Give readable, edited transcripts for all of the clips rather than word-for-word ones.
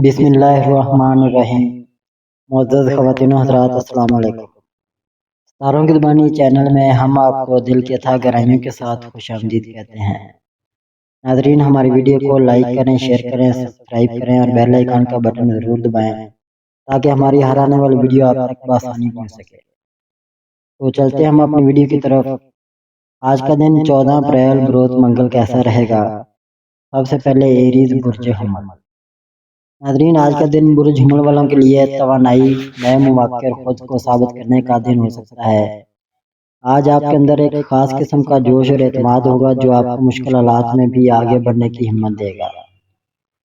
بسم اللہ الرحمن الرحیم۔ معزز خواتین و حضرات، السلام علیکم۔ ستاروں کی زبانی چینل میں ہم آپ کو دل کی اتھاہ گہرائیوں کے ساتھ خوش آمدید کہتے ہیں۔ ناظرین، ہماری ویڈیو کو لائک کریں، شیئر کریں، سبسکرائب کریں اور بیل آئیکن کا بٹن ضرور دبائیں تاکہ ہماری ہر آنے والی ویڈیو آپ تک بآسانی پہنچ سکے۔ تو چلتے ہیں ہم اپنی ویڈیو کی طرف۔ آج کا دن 14 اپریل بروز منگل کیسا رہے گا؟ سب سے پہلے ایریز برج حمل۔ ناظرین، آج کا دن برج حمل والوں کے لیے توانائی، نئے مواقع اور خود کو ثابت کرنے کا دن ہو سکتا ہے۔ آج آپ کے اندر ایک خاص قسم کا جوش اور اعتماد ہوگا جو آپ کو مشکل حالات میں بھی آگے بڑھنے کی ہمت دے گا۔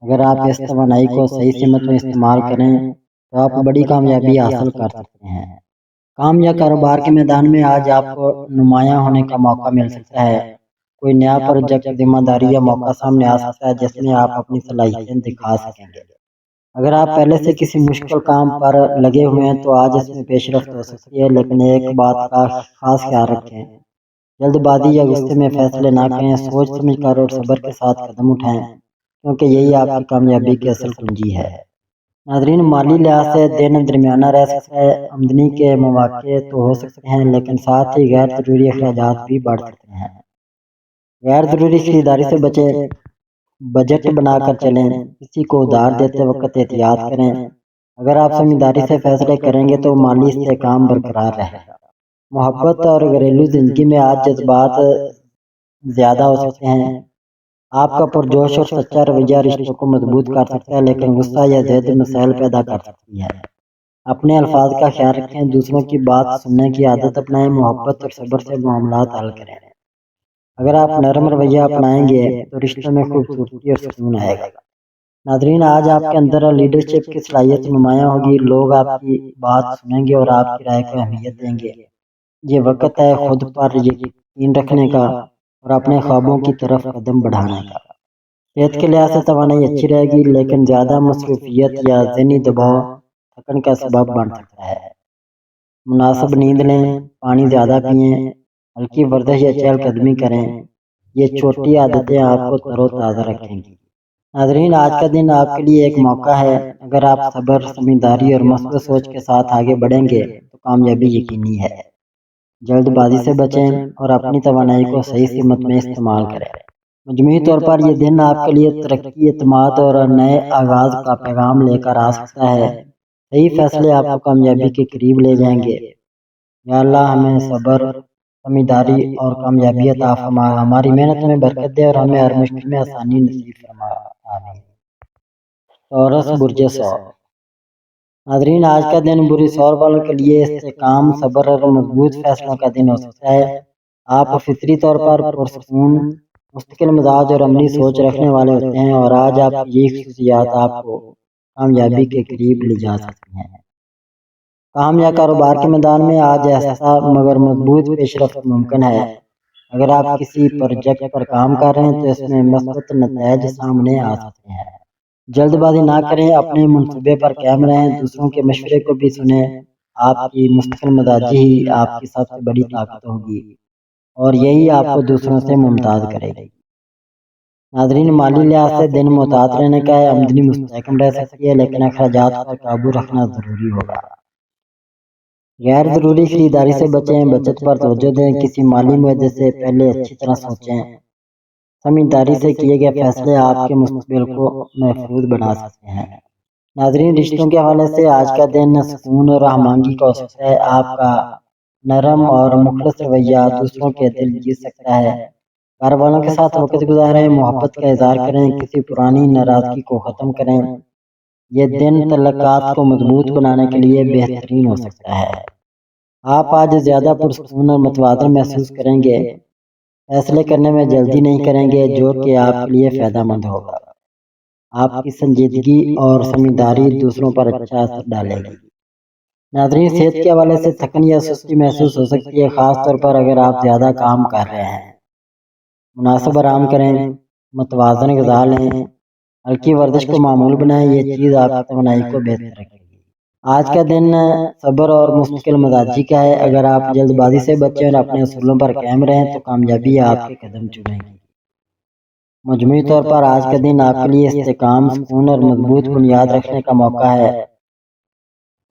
اگر آپ اس توانائی کو صحیح سمت میں استعمال کریں تو آپ بڑی کامیابی حاصل کر سکتے ہیں۔ کام یا کاروبار کے میدان میں آج آپ کو نمایاں ہونے کا موقع مل سکتا ہے۔ کوئی نیا پروجیکٹ، ذمہ داری یا موقع سامنے آ سکتا ہے جس میں آپ اپنی صلاحیتیں دکھا سکیں گے۔ اگر آپ پہلے سے کسی مشکل کام پر لگے ہوئے ہیں تو آج اس میں پیش رفت ہو سکتی ہے، لیکن ایک بات کا خاص خیال رکھیں، جلد بازی یا غصے میں فیصلے نہ کریں، سوچ سمجھ کر اور صبر کے ساتھ قدم اٹھائیں کیونکہ یہی آپ کی کامیابی کی اصل کنجی ہے۔ ناظرین، مالی لحاظ سے دن درمیانہ رہ سکتا ہے۔ آمدنی کے مواقع تو ہو سکتے ہیں لیکن ساتھ ہی غیر ضروری اخراجات بھی بڑھ سکتے ہیں۔ غیر ضروری خریداری سے بچیں، بجٹ بنا کر چلیں، کسی کو ادھار دیتے وقت احتیاط کریں۔ اگر آپ سمجھداری سے فیصلے کریں گے تو مالی استحکام برقرار رہے گا۔ محبت اور گھریلو زندگی میں آج جذبات زیادہ ہو سکتے ہیں۔ آپ کا پرجوش اور سچا رویہ رشتوں کو مضبوط کر سکتا ہے، لیکن غصہ یا ضد مسائل پیدا کر سکتی ہے۔ اپنے الفاظ کا خیال رکھیں، دوسروں کی بات سننے کی عادت اپنائیں، محبت اور صبر سے معاملات حل کریں۔ اگر آپ نرم رویہ اپنائیں گے تو رشتوں میں خوبصورتی اور سکون آئے گا۔ ناظرین، آج آپ کے اندر لیڈرشپ کی صلاحیت نمایاں ہوگی، لوگ آپ کی بات سنیں گے اور آپ کی رائے کو اہمیت دیں گے۔ یہ وقت ہے خود پر یقین رکھنے کا اور اپنے خوابوں کی طرف قدم بڑھانے کا۔ صحت کے لحاظ سے توانائی اچھی رہے گی، لیکن زیادہ مصروفیت یا ذہنی دباؤ تھکن کا سبب بن سکتا ہے۔ مناسب نیند لیں، پانی زیادہ پئیں، ہلکی ورزش یا چہل قدمی کریں، یہ چھوٹی عادتیں آپ کو تر و تازہ رکھیں گی۔ ناظرین، آج کا دن آپ کے لیے ایک موقع ہے۔ اگر آپ صبر، سمجھداری اور مثبت سوچ کے ساتھ آگے بڑھیں گے تو کامیابی یقینی ہے۔ جلد بازی سے بچیں اور اپنی توانائی کو صحیح سمت میں استعمال کریں۔ مجموعی طور پر یہ دن آپ کے لیے ترقی، اعتماد اور نئے آغاز کا پیغام لے کر آ سکتا ہے۔ صحیح فیصلے آپ کو کامیابی کے قریب لے جائیں گے۔ یا اللہ ہمیں صبر، سمجھداری اور کامیابی عطا فرما، ہماری محنت میں برکت دے اور ہمیں ہر مشکل میں آسانی نصیب فرما۔ آمین۔ ٹورس برج ثور۔ ناظرین، آج کا دن برج ثور والوں کے لیے استحکام، صبر اور مضبوط فیصلوں کا دن ہو سکتا ہے۔ آپ فطری طور پر پرسکون، مستقل مزاج اور عملی سوچ رکھنے والے ہوتے ہیں اور آج آپ کی یہ خصوصیات آپ کو کامیابی کے قریب لے جا سکتی ہیں۔ کام یا کاروبار کے میدان میں آج ایسا مگر مضبوط پیش رفت ممکن ہے۔ اگر آپ کسی پروجیکٹ پر کام کر رہے ہیں تو اس میں مثبت نتائج سامنے آ سکتے ہیں۔ جلد بازی نہ کریں، اپنے منصوبے پر قائم رہیں، دوسروں کے مشورے کو بھی سنیں۔ آپ کی مستقل مزاجی ہی آپ کی سب سے بڑی طاقت ہوگی اور یہی آپ کو دوسروں سے ممتاز کرے گی۔ ناظرین، مالی لحاظ سے دن محتاط رہنے کا ہے۔ آمدنی مستحکم رہ سکتی ہے لیکن اخراجات پر قابو رکھنا ضروری ہوگا۔ غیر ضروری خریداری سے بچیں، بچت پر توجہ دیں، کسی مالی معاہدے سے پہلے اچھی طرح سوچیں۔ سمجھداری سے کیے گئے فیصلے آپ کے مستقبل کو محفوظ بنا سکتے ہیں۔ ناظرین، رشتوں کے حوالے سے آج کا دن سکون اور ہمانگی کا ہو سکتا ہے۔ آپ کا نرم اور مخلص رویہ دوسروں کے دل جیت سکتا ہے۔ گھر والوں کے ساتھ وقت گزاریں، محبت کا اظہار کریں، کسی پرانی ناراضگی کو ختم کریں۔ یہ دن تعلقات کو مضبوط بنانے کے لیے بہترین ہو سکتا ہے۔ آپ آج زیادہ پرسکون اور متوازن محسوس کریں گے۔ فیصلے کرنے میں جلدی نہیں کریں گے جو کہ آپ کے لیے فائدہ مند ہوگا۔ آپ کی سنجیدگی اور سمجھداری دوسروں پر اچھا اثر ڈالے گی۔ ناظرین، صحت کے حوالے سے تھکن یا سستی محسوس ہو سکتی ہے، خاص طور پر اگر آپ زیادہ کام کر رہے ہیں۔ مناسب آرام کریں، متوازن غذا لیں، ہلکی ورزش کو معمول بنائیں، یہ چیز آپ کی توانائی کو بہتر رکھے گی۔ آج کا دن صبر اور مستقل مزاجی کا ہے۔ اگر آپ جلد بازی سے بچیں اور اپنے اصولوں پر قائم رہیں تو کامیابی آپ کے قدم چومے گی۔ مجموعی طور پر آج کا دن آپ کے لیے استحکام، سکون اور مضبوط بنیاد رکھنے کا موقع ہے۔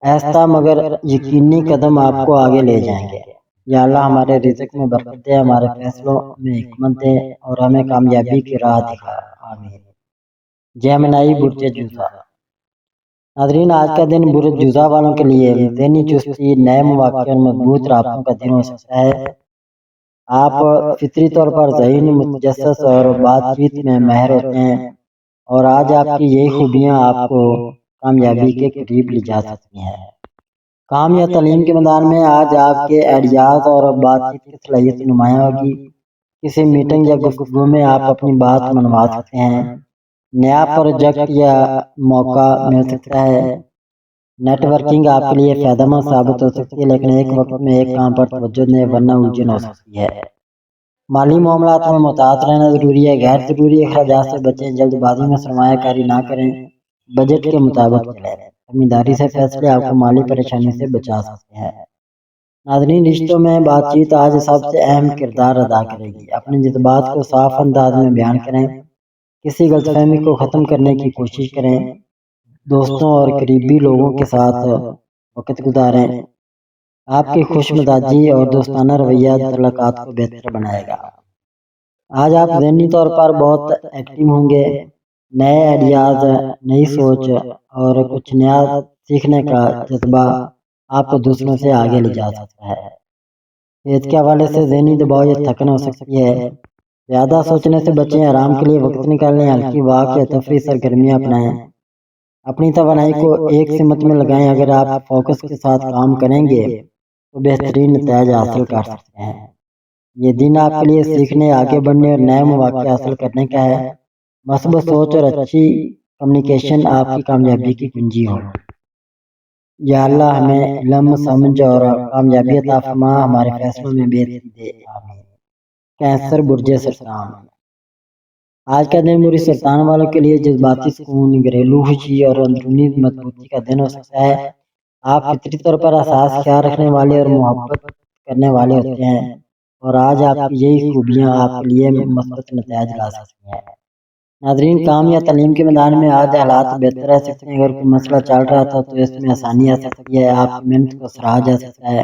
ایسا مگر یقینی قدم آپ کو آگے لے جائیں گے۔ یا اللہ ہمارے رزق میں برکت دے، ہمارے فیصلوں میں حکمت دے اور ہمیں کامیابی کی راہ دکھا۔ آمین۔ جیمنائی برج جوزا۔ ناظرین، آج کا دن برج جوزا والوں کے لیے ذہنی چستی، نئے مواقع اور مضبوط رابطوں کا دن ہو سکتا ہے۔ آپ فطری طور پر ذہین، متجسس اور بات چیت میں ماہر ہوتے ہیں، اور آج آپ کی یہی خوبیاں آپ کو کامیابی کے قریب لے جا سکتی ہیں۔ کام یا تعلیم کے میدان میں آج آپ کے آئیڈیاز اور بات چیت کی صلاحیت نمایاں ہوگی۔ کسی میٹنگ یا گفتگو میں آپ اپنی بات منوا سکتے ہیں، نیا پروجیکٹ یا موقع مل سکتا ہے۔ نیٹ ورکنگ آپ کے لیے فائدہ مند ثابت ہو سکتی ہے، لیکن ایک وقت میں ایک کام پر توجہ دیں ورنہ الجھن ہو سکتی ہے۔ مالی معاملات میں محتاط رہنا ضروری ہے، غیر ضروری اخراجات سے بچیں، جلد بازی میں سرمایہ کاری نہ کریں، بجٹ کے مطابق چلیں۔ سمجھداری سے فیصلے آپ کو مالی پریشانی سے بچا سکتے ہیں۔ ناظرین، رشتوں میں بات چیت آج سب سے اہم کردار ادا کرے گی۔ اپنے جذبات کو صاف انداز میں بیان کریں، کسی غلط فہمی کو ختم کرنے کی کوشش کریں، دوستوں اور قریبی لوگوں کے ساتھ وقت گزاریں۔ آپ کی خوش مزاجی اور دوستانہ رویہ تعلقات کو بہتر بنائے گا۔ آج آپ ذہنی طور پر بہت ایکٹیو ہوں گے، نئے آئیڈیاز، نئی سوچ اور کچھ نیا سیکھنے کا جذبہ آپ کو دوسروں سے آگے لے جا سکتا ہے۔ صحت کے حوالے سے ذہنی دباؤ یا تھکن ہو سکتی ہے، زیادہ سوچنے سے بچیں، آرام کے لیے وقت نکالیں، ہلکی واک یا تفریح سرگرمیاں اپنائیں، اپنی توانائی کو ایک سمت میں لگائیں۔ اگر آپ فوکس کے ساتھ کام کریں گے تو بہترین نتائج حاصل کر سکتے ہیں۔ یہ دن آپ کے لیے سیکھنے، آگے بڑھنے اور نئے مواقع حاصل کرنے کا ہے۔ مثبت سوچ اور اچھی کمیونیکیشن آپ کی کامیابی کی کنجی ہو۔ یا اللہ ہمیں علم، سمجھ اور کامیابی عطا فرما، ہمارے فیصلوں میں بہتری دے۔ آمین۔ کینسر برج سرطان۔ آج کا دن برج سرطان والوں کے لیے جذباتی سکون، گھریلو خوشی اور اندرونی مضبوطی کا دن ہو سکتا ہے۔ آپ فطری طور پر حساس خیال رکھنے والے اور محبت کرنے والے ہوتے ہیں، اور آج آپ کی یہی خوبیاں آپ کے لیے مثبت نتائج لا سکتی ہیں۔ ناظرین، کام یا تعلیم کے میدان میں آج حالات بہتر رہ سکتے ہیں۔ اگر کوئی مسئلہ چل رہا تھا تو اس میں آسانی آ سکتی ہے، آپ کی محنت کو سراہا جا سکتا ہے،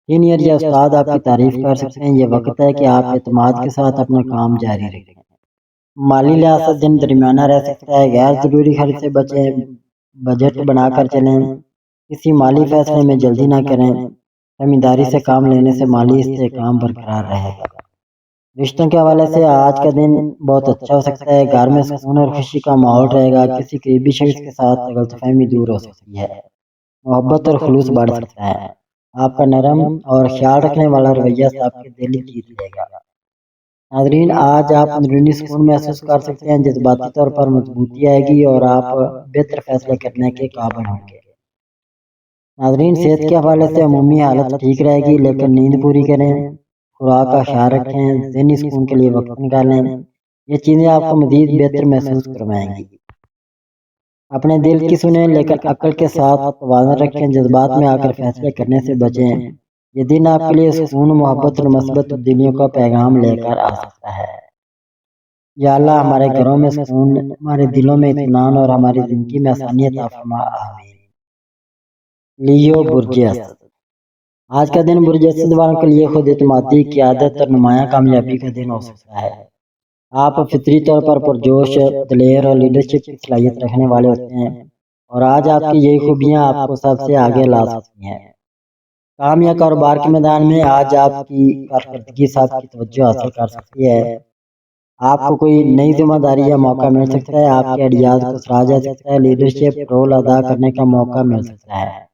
سینئر یا استاد آپ کی تعریف کر سکتے ہیں۔ یہ وقت ہے کہ آپ اعتماد کے ساتھ اپنا کام جاری رکھیں۔ مالی لحاظ سے دن درمیانہ رہ سکتا ہے، غیر ضروری خرچ سے بچیں، بجٹ بنا کر چلیں، کسی مالی فیصلے میں جلدی نہ کریں، سمجھداری سے کام لینے سے مالی استحکام برقرار رہے گا۔ رشتوں کے حوالے سے آج کا دن بہت اچھا ہو سکتا ہے، گھر میں سکون اور خوشی کا ماحول رہے گا، کسی قریبی شخص کے ساتھ غلط فہمی دور ہو سکتی ہے، محبت اور خلوص بڑھ سکتا ہے۔ آپ کا نرم اور خیال رکھنے والا رویہ آپ کے دل جیت لے گا۔ ناظرین، آج آپ اندرونی سکون محسوس کر سکتے ہیں، جذباتی طور پر مضبوطی آئے گی اور آپ بہتر فیصلے کرنے کے قابل ہوں گے۔ ناظرین، صحت کے حوالے سے عمومی حالت ٹھیک رہے گی، لیکن نیند پوری کریں، خوراک کا خیال رکھیں، ذہنی سکون کے لیے وقت نکالیں، یہ چیزیں آپ کو مزید بہتر محسوس کروائیں گی۔ اپنے دل کی سنیں لیکن عقل کے ساتھ توازن رکھیں، جذبات میں آ کر فیصلے کرنے سے بچیں۔ یہ دن آپ کے لیے سکون، محبت اور مثبت تبدیلیوں کا پیغام لے کر آ سکتا ہے۔ یا اللہ ہمارے گھروں میں سکون، ہمارے دلوں میں اطمینان اور ہماری زندگی میں آسانی عطا فرما۔ آمین۔ لیو برج اسد۔ آج کا دن برج اسد والوں کے لیے خود اعتمادی، قیادت اور نمایاں کامیابی کا دن ہو سکتا ہے۔ آپ فطری طور پر پرجوش، دلیر اور لیڈرشپ کی صلاحیت رکھنے والے ہوتے ہیں، اور آج آپ کی یہی خوبیاں آپ کو سب سے آگے لا سکتی ہیں۔ کام یا کاروبار کے میدان میں آج آپ کی کارکردگی سب کی توجہ حاصل کر سکتی ہے۔ آپ کو کوئی نئی ذمہ داری یا موقع مل سکتا ہے، آپ کے آئیڈیاز کو سراہا جا سکتا ہے، لیڈرشپ رول ادا کرنے کا موقع مل سکتا ہے۔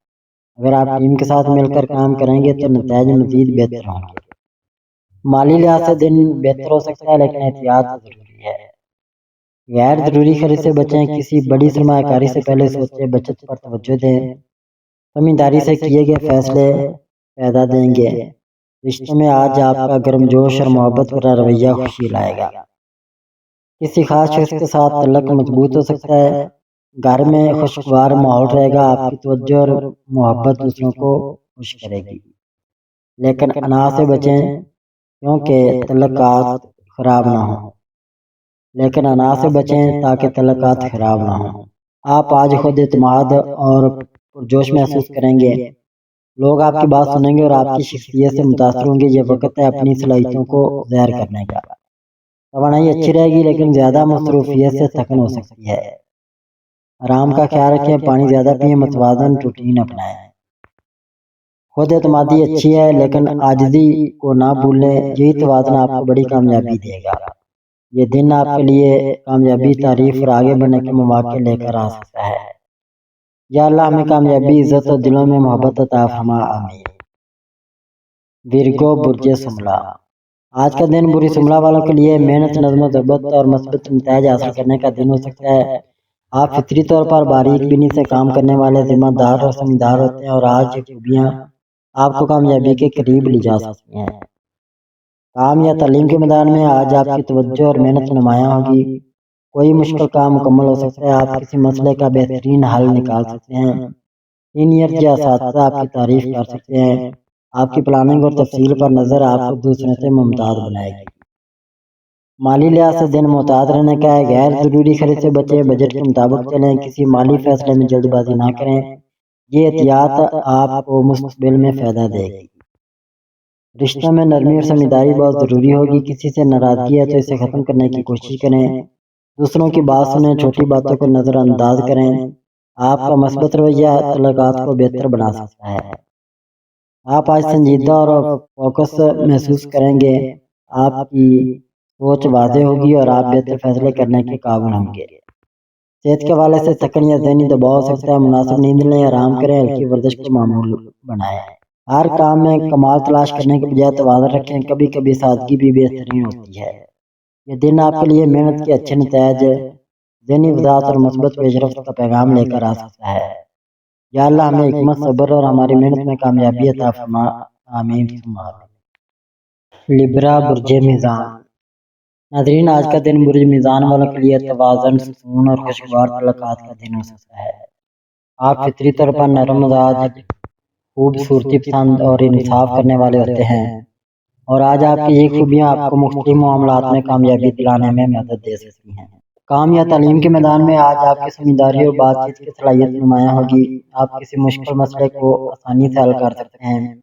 اگر آپ ٹیم کے ساتھ مل کر کام کریں گے تو نتائج مزید بہتر ہوں گے۔ مالی لحاظ سے دن بہتر ہو سکتا ہے، لیکن احتیاط ضروری ہے۔ غیر ضروری خرچ سے بچیں، کسی بڑی سرمایہ کاری سے پہلے سوچیں، بچت پر توجہ دیں، سمجھداری سے کیے گئے فیصلے فائدہ دیں گے۔ رشتوں میں آج آپ کا گرمجوش اور محبت بھرا رویہ خوشی لائے گا۔ کسی خاص شخص کے ساتھ تعلق مضبوط ہو سکتا ہے، گھر میں خوشگوار ماحول رہے گا، آپ کی توجہ اور محبت دوسروں کو خوش کرے گی، لیکن انا سے بچیں کیونکہ تعلقات خراب نہ ہوں۔ لیکن انا سے بچیں تاکہ تعلقات خراب نہ ہوں۔ آپ آج خود اعتماد اور پرجوش محسوس کریں گے، لوگ آپ کی بات سنیں گے اور آپ کی شخصیت سے متاثر ہوں گے۔ یہ وقت ہے اپنی صلاحیتوں کو ظاہر کرنے کا۔ توانائی اچھی رہے گی لیکن زیادہ مصروفیت سے تھکن ہو سکتی ہے۔ آرام کا خیال رکھیں، پانی زیادہ پئیں، متوازن روٹین اپنائیں۔ خود اعتمادی اچھی ہے لیکن عاجزی کو نہ بھولیں، یہی توازن آپ کو بڑی کامیابی دے گا۔ یہ دن آپ کے لیے کامیابی، تعریف اور آگے بڑھنے کے مواقع لے کر آ سکتا ہے۔ یا اللہ ہمیں کامیابی، عزت اور دلوں میں محبت عطا فرما، آمین۔ ویرگو برج سملہ، آج کا دن بری سملہ والوں کے لیے محنت، نظم و ضبط اور مثبت نتائج حاصل کرنے کا دن ہو سکتا ہے۔ آپ فطری طور پر باریک بینی سے کام کرنے والے، ذمہ دار اور سمجھدار ہوتے ہیں اور آج یہ خوبیاں آپ کو کامیابی کے قریب لے جا سکتی ہیں۔ کام یا تعلیم کے میدان میں آج آپ کی توجہ اور محنت نمایاں ہوگی۔ کوئی مشکل کام مکمل ہو سکتا ہے، آپ کسی مسئلے کا بہترین حل نکال سکتے ہیں۔ سینئر یا اساتذہ آپ کی تعریف کر سکتے ہیں۔ آپ کی پلاننگ اور تفصیل پر نظر آپ کو دوسروں سے ممتاز بنائے گی۔ مالی لحاظ سے دن محتاط رہنے کا ہے، غیر ضروری خرچ سے بچیں، بجٹ کے مطابق چلیں، کسی مالی فیصلے میں جلد بازی نہ کریں۔ یہ احتیاط آپ کو مستقبل میں فائدہ دے گی۔ رشتوں میں نرمی اور سمجھداری بہت ضروری ہوگی۔ کسی سے ناراضگی ہے تو اسے ختم کرنے کی کوشش کریں، دوسروں کی بات سنیں، چھوٹی باتوں کو نظر انداز کریں۔ آپ کا مثبت رویہ تعلقات کو بہتر بنا سکتا ہے۔ آپ آج سنجیدہ اور فوکس محسوس کریں گے، آپ کی سوچ واضح ہوگی اور آپ بہتر فیصلے کرنے کے قابل ہوں گے۔ صحت کے حوالے سے تھکن یا ذہنی دباؤ ہو سکتا ہے، مناسب نیند لیں، آرام کریں، ہلکی ورزش کو معمول بنائیں۔ ہر کام میں کمال تلاش کرنے کے بجائے توازن رکھیں، کبھی کبھی سادگی بھی بہترین ہوتی ہے۔ یہ دن آپ کے لیے محنت کے اچھے نتائج، ذہنی وضاحت اور مثبت پیش رفت کا پیغام لے کر آ سکتا ہے۔ یا اللہ ہمیں حکمت، صبر اور ہماری محنت میں کامیابی عطا فرما، آمین ثم آمین۔ لبرا برج میزان، ناظرین آج کا دن برج میزان والوں کے لیے توازن، سکون اور خوشگوار تعلقات کا دن ہو سکتا ہے۔ آپ فطری طور پر نرم مزاج، خوبصورتی پسند اور انصاف کرنے والے ہوتے ہیں اور آج آپ کی یہ خوبیاں آپ کو مختلف معاملات میں کامیابی دلانے میں مدد دے سکتی ہیں۔ کام یا تعلیم کے میدان میں آج آپ کی سمجھداری اور بات چیت کی صلاحیت نمایاں ہوگی۔ آپ کسی مشکل مسئلے کو آسانی سے حل کر سکتے ہیں۔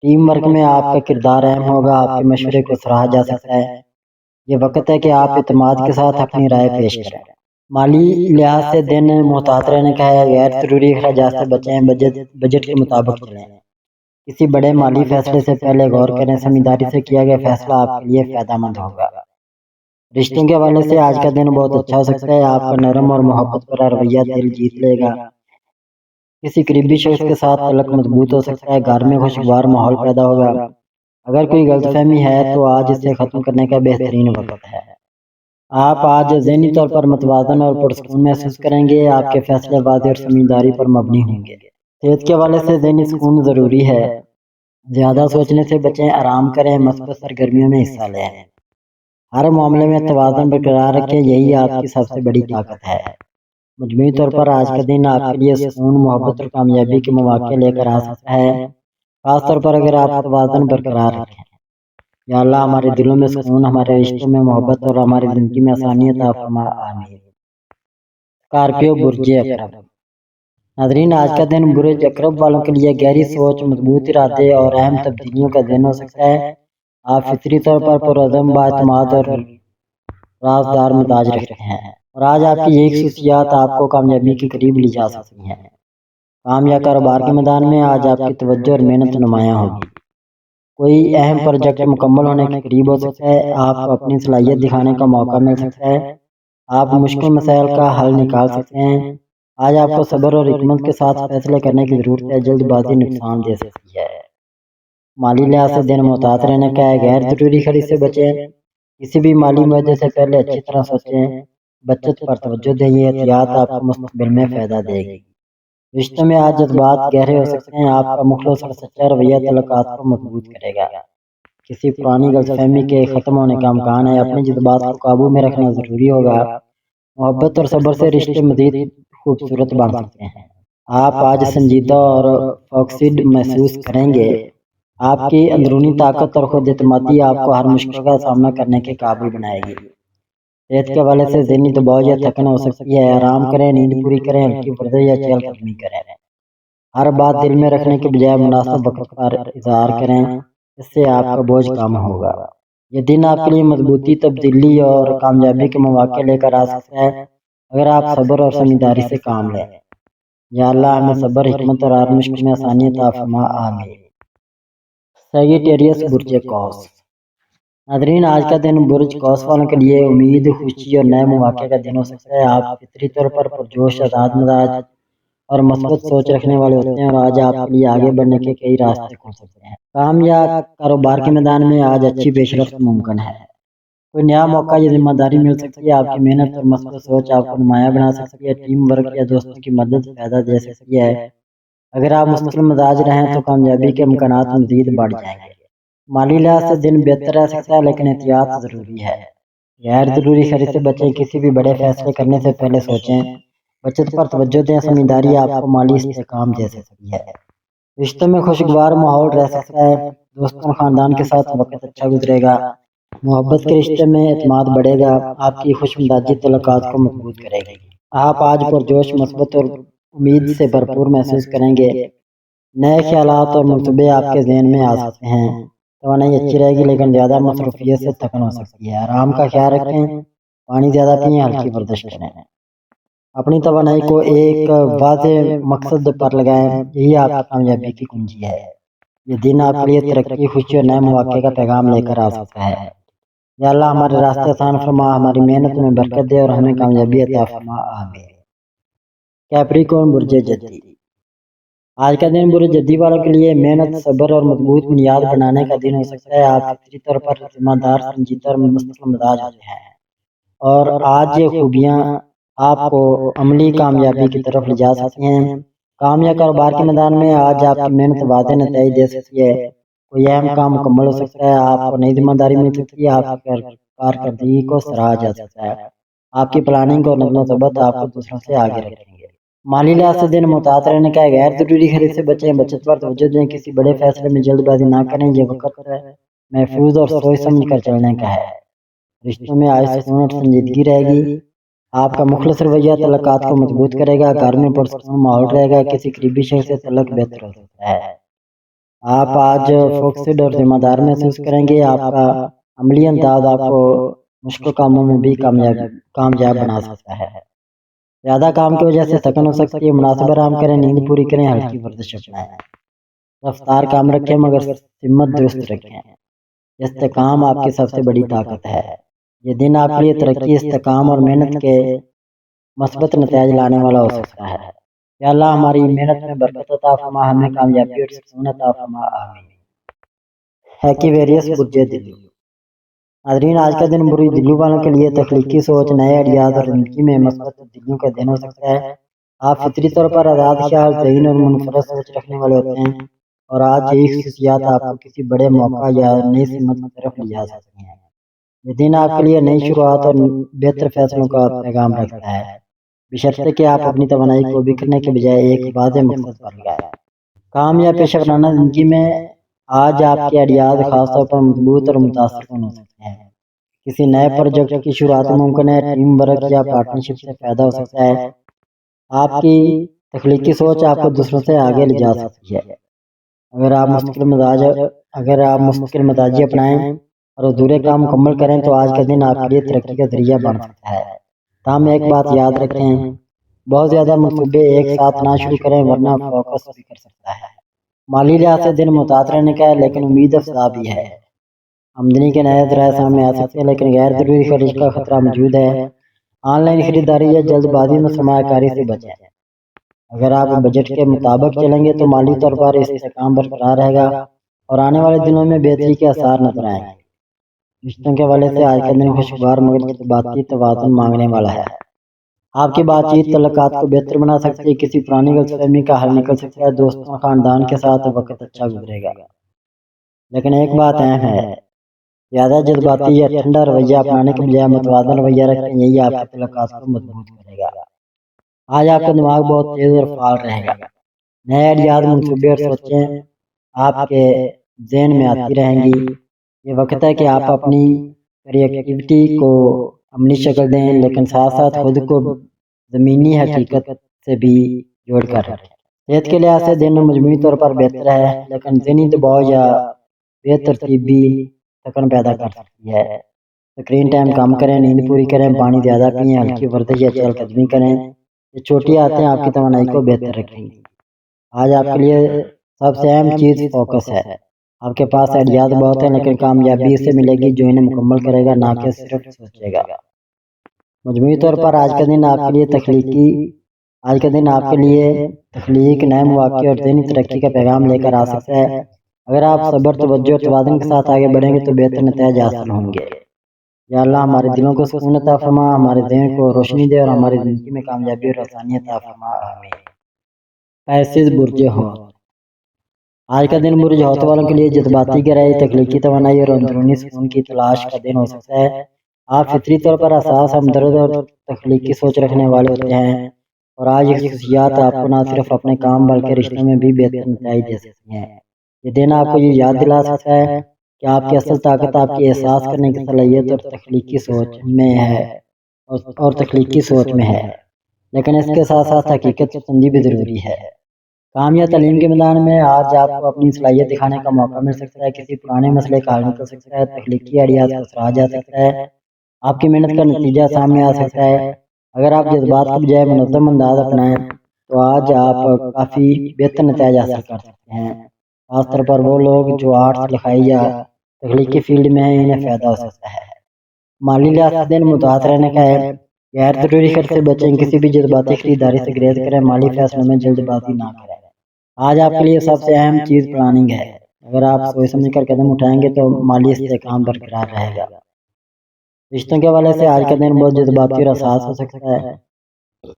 ٹیم ورک میں آپ کا کردار اہم ہوگا، آپ کے مشورے کو سراہا جا سکتا ہے۔ یہ وقت ہے کہ آپ اعتماد کے ساتھ اپنی رائے پیش کریں۔ مالی لحاظ سے دن محتاط رہنے کا ہے، غیر ضروری اخراجات سے بچیں، بجٹ کے مطابق چلیں۔ کسی بڑے مالی فیصلے سے پہلے غور کریں، سمجھداری سے کیا گیا فیصلہ آپ کے لیے فائدہ مند ہوگا۔ رشتوں کے حوالے سے آج کا دن بہت اچھا ہو سکتا ہے، آپ کا نرم اور محبت بھرا رویہ دل جیت لے گا۔ کسی قریبی شخص کے ساتھ تعلق مضبوط ہو سکتا ہے، گھر میں خوشگوار ماحول پیدا ہوگا۔ اگر کوئی غلط فہمی ہے تو آج اسے ختم کرنے کا بہترین وقت ہے۔ آپ آج ذہنی طور پر متوازن اور پرسکون محسوس کریں گے، آپ کے فیصلے واضح اور سمجھداری پر مبنی ہوں گے۔ صحت کے حوالے سے ذہنی سکون ضروری ہے، زیادہ سوچنے سے بچیں، آرام کریں، مثبت سرگرمیوں میں حصہ لیں۔ ہر معاملے میں توازن برقرار رکھیں، یہی آپ کی سب سے بڑی طاقت ہے۔ مجموعی طور پر آج کا دن آپ کے لیے سکون، محبت اور کامیابی کے مواقع لے کر آ سکتا ہے، خاص طور پر اگر آپ توازن برقرار رکھیں۔ یا اللہ ہمارے دلوں میں سکون، ہمارے رشتوں میں محبت اور ہماری زندگی میں آسانی عطا فرما، آمین۔ اسکارپیو برج اکرب، ناظرین آج کا دن برج اکرب والوں کے لیے گہری سوچ، مضبوط ارادے اور اہم تبدیلیوں کا دن ہو سکتا ہے۔ آپ فطری طور پر پرعزم، بااعتماد اور رازدار مزاج رکھتے ہیں اور آج آپ کی یہ خصوصیات آپ کو کامیابی کے قریب لے جا سکتی ہیں۔ کام یا کاروبار کے میدان میں آج آپ کی توجہ اور محنت نمایاں ہوگی۔ کوئی اہم پروجیکٹ مکمل ہونے کے قریب ہو سکتا ہے، آپ کو اپنی صلاحیت دکھانے کا موقع مل سکتا ہے۔ آپ مشکل مسائل کا حل نکال سکتے ہیں۔ آج آپ کو صبر اور حکمت کے ساتھ فیصلے کرنے کی ضرورت ہے، جلد بازی نقصان دے سکتی ہے۔ مالی لحاظ سے دن محتاط رہنے کا ہے، غیر ضروری خرید سے بچیں، کسی بھی مالی معاہدے سے پہلے اچھی طرح سوچیں، بچت پر توجہ دیں، یہ احتیاط آپ کو مستقبل میں فائدہ دے گی۔ رشتوں میں آج جذبات گہرے ہو سکتے ہیں، آپ کا مخلص اور سچا رویہ تعلقات کو مضبوط کرے گا۔ کسی پرانی غلط فہمی کے ختم ہونے کا امکان ہے، اپنے جذبات کو قابو میں رکھنا ضروری ہوگا۔ محبت اور صبر سے رشتے مزید خوبصورت بن سکتے ہیں۔ آپ آج سنجیدہ اور فوکسڈ محسوس کریں گے، آپ کی اندرونی طاقت اور خود اعتمادی آپ کو ہر مشکل کا سامنا کرنے کے قابل بنائے گی۔ صحت کے حوالے سے ذہنی دباؤ یا تھکن ہو سکتی ہے، آرام کریں، نیند پوری کریں، ہلکی ورزش یا چہل قدمی کریں۔ ہر بات دل میں رکھنے کے بجائے مناسب وقت پر اظہار کریں، اس سے آپ کا بوجھ کم ہوگا۔ یہ دن آپ کے لیے مضبوطی، تبدیلی اور کامیابی کے مواقع لے کر آ سکتا ہے اگر آپ صبر اور سمجھداری سے کام لیں۔ یا اللہ ہمیں صبر، حکمت اور ہر مشکل میں آسانی عطا فرما، آمین۔ سیگیٹیریس برج قوس۔ ناظرین، آج کا دن برج قوس والوں کے لیے امید، خوشی اور نئے مواقع کا دن ہو سکتا ہے۔ آپ فطری طور پر پرجوش، آزاد مزاج اور مثبت سوچ رکھنے والے ہوتے ہیں، اور آج آپ کے لیے آگے بڑھنے کے کئی راستے کھل سکتے ہیں۔ کام یا کاروبار کے میدان میں آج اچھی پیش رفت ممکن ہے۔ کوئی نیا موقع یا ذمہ داری مل سکتی ہے۔ آپ کی محنت اور مثبت سوچ آپ کو نمایاں بنا سکتی ہے۔ ٹیم ورک یا دوستوں کی مدد فائدہ دے سکتی ہے۔ اگر آپ مستقل مزاج رہیں تو کامیابی کے امکانات مزید بڑھ جائیں گے۔ مالی لحاظ سے دن بہتر رہ سکتا ہے، لیکن احتیاط ضروری ہے۔ غیر ضروری خرید سے بچیں، کسی بھی بڑے فیصلے کرنے سے پہلے سوچیں۔ بچت پر توجہ دیں، سمجھداری آپ کو مالی استحکام دے سکتی ہے۔ رشتوں میں خوشگوار ماحول رہ سکتا ہے، دوستوں اور خاندان کے ساتھ وقت اچھا گزرے گا۔ محبت کے رشتے میں اعتماد بڑھے گا، آپ کی خوش مزاجی تعلقات کو مضبوط کرے گی۔ آپ آج پرجوش، مثبت اور امید سے بھرپور محسوس کریں گے۔ نئے خیالات اور منصوبے آپ کے ذہن میں آ سکتے ہیں۔ توانائی اچھی رہے گی، لیکن زیادہ مصروفیت سے تھکن ہو سکتی ہے۔ آرام کا خیال رکھیں، پانی زیادہ پئیں، ہلکی ورزش کریں۔ اپنی توانائی کو ایک واضح مقصد پر لگائیں، یہی آپ کی کامیابی کی کنجی ہے۔ یہ دن آپ کے لیے ترقی، خوشی اور نئے مواقع کا پیغام لے کر آ سکتا ہے۔ یا اللہ ہمارے راستے آسان فرما، ہماری محنت میں برکت دے اور ہمیں کامیابی عطا فرما، آمین۔ کیپریکون برج جدی۔ آج کا دن برج جدی والوں کے لیے محنت، صبر اور مضبوط بنیاد بنانے کا دن ہو سکتا ہے۔ آپ فطری طور پر ذمہ دار، سنجیدہ اور مستقل مزاج ہوتے ہیں، اور آج یہ خوبیاں آپ کو عملی کامیابی کی طرف لے جا سکتی ہیں۔ کام یا کاروبار کے میدان میں آج آپ کی محنت واضح نتائج دے سکتی ہے۔ کوئی اہم کام مکمل ہو سکتا ہے، آپ کو نئی ذمہ داری مل سکتی ہے، آپ کی کارکردگی کو سراہا جا سکتا ہے۔ آپ کی پلاننگ اور نظم و ضبط آپ کو دوسروں سے آگے رکھیں گے۔ مالی لحاظ سے دن محتاط رہنے کا ہے، غیر ضروری خرید سے بچیں، بچت پر توجہ دیں، کسی بڑے فیصلے میں جلد بازی نہ کریں۔ یہ وقت محفوظ اور سوچ سمجھ کر چلنے کا ہے۔ رشتوں میں آج سکون اور سنجیدگی رہے گی۔ آپ کا مخلص رویہ تعلقات کو مضبوط کرے گا، گھر میں پرسکون ماحول رہے گا، کسی قریبی شخص سے تعلق بہتر ہو سکتا ہے۔ آپ آج فوکسڈ اور ذمہ دار محسوس کریں گے۔ آپ کا عملی انداز آپ کو مشکل کاموں میں بھی کامیاب بنا سکتا ہے۔ زیادہ کام کی وجہ سے تھکن ہو سکتی ہے، مناسب آرام کریں، نیند پوری کریں، ہلکی ورزش اپنائیں۔ رفتار کام رکھیں مگر سمت درست رکھیں۔ استحکام آپ کی سب سے بڑی طاقت ہے۔ یہ دن آپ کے لیے ترقی، استحکام اور محنت کے مثبت نتائج لانے والا ہو سکتا ہے۔ یا اللہ ہماری محنت میں برکت عطا فرما، ہمیں کامیابی اور سکون عطا فرما، آمین۔ ایکویریس برج دلو۔ ناظرین، آج کا دن برج دلو والوں کے لیے تخلیقی سوچ، نئے آئیڈیاز اور زندگی میں مثبت تبدیلیوں کا دن ہو سکتا ہے۔ آپ فطری طور پر آزاد خیال، ذہین اور منفرد سوچ رکھنے والے ہوتے ہیں، اور آج یہی خصوصیات آپ کو کسی بڑے موقع یا نئی سمت کی طرف لے جا سکتی ہیں۔ یہ دن آپ کے لیے نئی شروعات اور بہتر فیصلوں کا پیغام رکھتا ہے، بشرطے کہ آپ اپنی توانائی کو بکھرنے کے بجائے ایک واضح مقصد پر لگائیں۔ کام یا پیشہ ورانہ زندگی میں آج آپ کے آئیڈیاز خاص طور پر مضبوط اور متاثر کن ہو سکتے ہیں۔ کسی نئے پروجیکٹ کی شروعات ممکن ہے، ٹیم ورک یا پارٹنرشپ سے فائدہ ہو سکتا ہے۔ آپ کی تخلیقی سوچ آپ کو دوسروں سے آگے لے جا سکتی ہے۔ اگر آپ مستقل مزاجی اپنائیں اور ادھورے کام مکمل کریں تو آج کا دن آپ کے لیے ترقی کا ذریعہ بن سکتا ہے۔ تاہم ایک بات یاد رکھیں، بہت زیادہ منصوبے ایک ساتھ نہ شروع کریں ورنہ فوکس بھی کر سکتا ہے۔ مالی لحاظ سے دن محتاط رہنے کا ہے، لیکن امید افزا بھی ہے۔ آمدنی کے نئے ذرائع سامنے آ سکتے ہیں، لیکن غیر ضروری خرچ کا خطرہ موجود ہے۔ آن لائن خریداری یا جلد بازی میں سرمایہ کاری سے بچیں۔ اگر آپ بجٹ کے مطابق چلیں گے تو مالی طور پر استحکام برقرار رہے گا، اور آنے والے دنوں میں بہتری کے آثار نظر آئیں گے۔ رشتوں کے حوالے سے آج کا دن خوشگوار مگر جذباتی توازن مانگنے والا ہے۔ آپ کی بات چیت تعلقات کو بہتر بنا سکتی ہے، کسی پرانی غلط فہمی کا حل نکل سکتا ہے، دوستوں اور خاندان کے ساتھ وقت اچھا گزرے گا۔ لیکن ایک بات اہم ہے، زیادہ جذباتی یا ٹھنڈا رویہ اپنانے کے بجائے متوازن رویہ رکھیں، یہی آپ کے تعلقات کو مضبوط کرے گا۔ آج آپ کا دماغ بہت تیز اور فعال رہے گا، نئے آئیڈیاز، منصوبے اور سوچیں آپ کے ذہن میں آتی رہیں گی۔ یہ وقت ہے کہ آپ اپنی کریٹیوٹی کو عملی شکل دیں، لیکن ساتھ ساتھ خود کو زمینی حقیقت سے بھی جوڑ کر رکھیں۔ صحت کے لحاظ سے دن مجموعی طور پر بہتر ہے، لیکن ذہنی دباؤ یا بے ترتیبی تھکن پیدا کر سکتی ہے۔ اسکرین ٹائم کم کریں، نیند پوری کریں، پانی زیادہ پئیں، ہلکی ورزش یا چہل قدمی کریں۔ یہ چھوٹی عادتیں آپ کی توانائی کو بہتر رکھیں گی۔ آج آپ کے لیے سب سے اہم چیز فوکس ہے۔ آپ کے پاس آئیڈیاز بہت ہیں، لیکن کامیابی اسے ملے گی جو انہیں مکمل کرے گا، نہ کہ صرف سوچے گا۔ مجموعی طور پر آج کا دن آپ کے لیے تخلیق، نئے مواقع اور ذہنی ترقی کا پیغام لے کر آ سکتا ہے۔ اگر آپ صبر، توجہ اور توازن کے ساتھ آگے بڑھیں گے تو بہتر نتائج حاصل ہوں گے۔ یا اللہ ہمارے دلوں کو سکون عطا فرما، ہمارے ذہن کو روشنی دے اور ہماری زندگی میں کامیابی اور آسانی عطا فرما، آمین۔ پیسز برج حوت۔ آج کا دن برج حوت والوں کے لیے جذباتی گہرائی، تخلیقی توانائی اور اندرونی سکون کی تلاش کا دن ہو سکتا ہے۔ آپ فطری طور پر حساس، ہمدرد اور تخلیقی سوچ رکھنے والے ہوتے ہیں، اور آج یہ خصوصیات آپ کو نہ صرف اپنے کام بلکہ رشتوں میں بھی بہتر نتائج دے سکتی ہیں۔ یہ دن آپ کو یہ یاد دلا سکتا ہے کہ آپ کی اصل طاقت آپ کی احساس کرنے کی صلاحیت اور تخلیقی سوچ میں ہے، لیکن اس کے ساتھ ساتھ حقیقت پسندی بھی ضروری ہے۔ کام یا تعلیم کے میدان میں آج آپ کو اپنی صلاحیت دکھانے کا موقع مل سکتا ہے، کسی پرانے مسئلے کا حل نکل سکتا ہے، تخلیقی آئیڈیاز کو سراہا جا سکتا ہے، آپ کی محنت کا نتیجہ سامنے آ سکتا ہے۔ اگر آپ جذبات کے بجائے منظم انداز اپنائیں تو آج آپ کافی بہتر نتائج حاصل کر سکتے ہیں۔ خاص طور پر وہ لوگ جو آرٹس، لکھائی یا تخلیقی فیلڈ میں ہیں، انہیں فائدہ ہو سکتا ہے۔ مالی لحاظ سے دن متوازن رہنے کا ہے، غیر ضروری خرچ سے بچیں، کسی بھی جذباتی خریداری سے گریز کریں، مالی فیصلوں میں جلد بازی نہ کریں۔ آج آپ کے لیے سب سے اہم چیز پلاننگ ہے۔ اگر آپ سوچ سمجھ کر قدم اٹھائیں گے تو مالی استحکام برقرار رہے گا۔ رشتوں کے حوالے سے آج کا دن بہت جذباتی اور حساس ہو سکتا ہے۔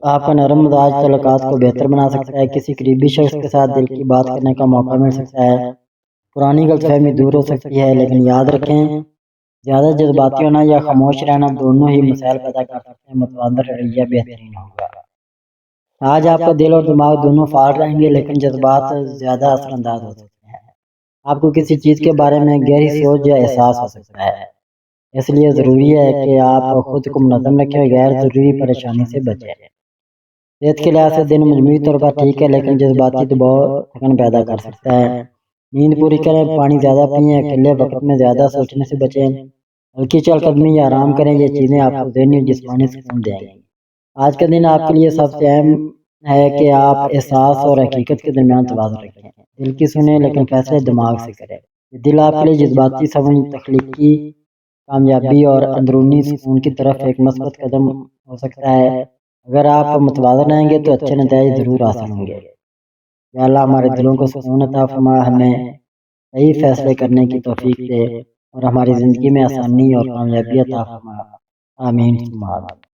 آپ کا نرم مزاج تعلقات کو بہتر بنا سکتا ہے، کسی قریبی شخص کے ساتھ دل کی بات کرنے کا موقع مل سکتا ہے، پرانی غلط فہمی دور ہو سکتی ہے، لیکن یاد رکھیں زیادہ جذباتی ہونا یا خاموش رہنا دونوں ہی مسائل پیدا کر سکتے ہیں، متوازن رویہ بہترین ہوگا۔ آج آپ کا دل اور دماغ دونوں فعال رہیں گے، لیکن جذبات زیادہ اثر انداز ہو سکتے ہیں۔ آپ کو کسی چیز کے بارے میں گہری سوچ یا احساس ہو سکتا ہے، اس لیے ضروری ہے کہ آپ خود کو منظم رکھیں اور غیر ضروری پریشانی سے بچیں۔ صحت کے لحاظ سے دن مجموعی طور پر ٹھیک ہے، لیکن جذباتی دباؤ تھکن پیدا کر سکتا ہے۔ نیند پوری کریں، پانی زیادہ پئیں، اکیلے وقت میں زیادہ سوچنے سے بچیں، ہلکی چہل قدمی یا آرام کریں، یہ چیزیں آپ کو ذہنی اور جسمانی سکون دیں گی۔ آج کا دن آپ کے لیے سب سے اہم ہے کہ آپ احساس اور حقیقت کے درمیان توازن رکھیں، دل کی سنیں لیکن فیصلے دماغ سے کریں۔ یہ دل آپ کے لیے جذباتی سمجھ، تخلیقی کامیابی اور اندرونی سکون کی طرف ایک مثبت قدم ہو سکتا ہے۔ اگر آپ متوازن رہیں گے تو اچھے نتائج ضرور حاصل ہوں گے۔ یا اللہ ہمارے دلوں کو سکون عطا فرما، ہمیں صحیح فیصلے کرنے کی توفیق دے اور ہماری زندگی میں آسانی اور کامیابی عطا فرما، آمین ثم آمین۔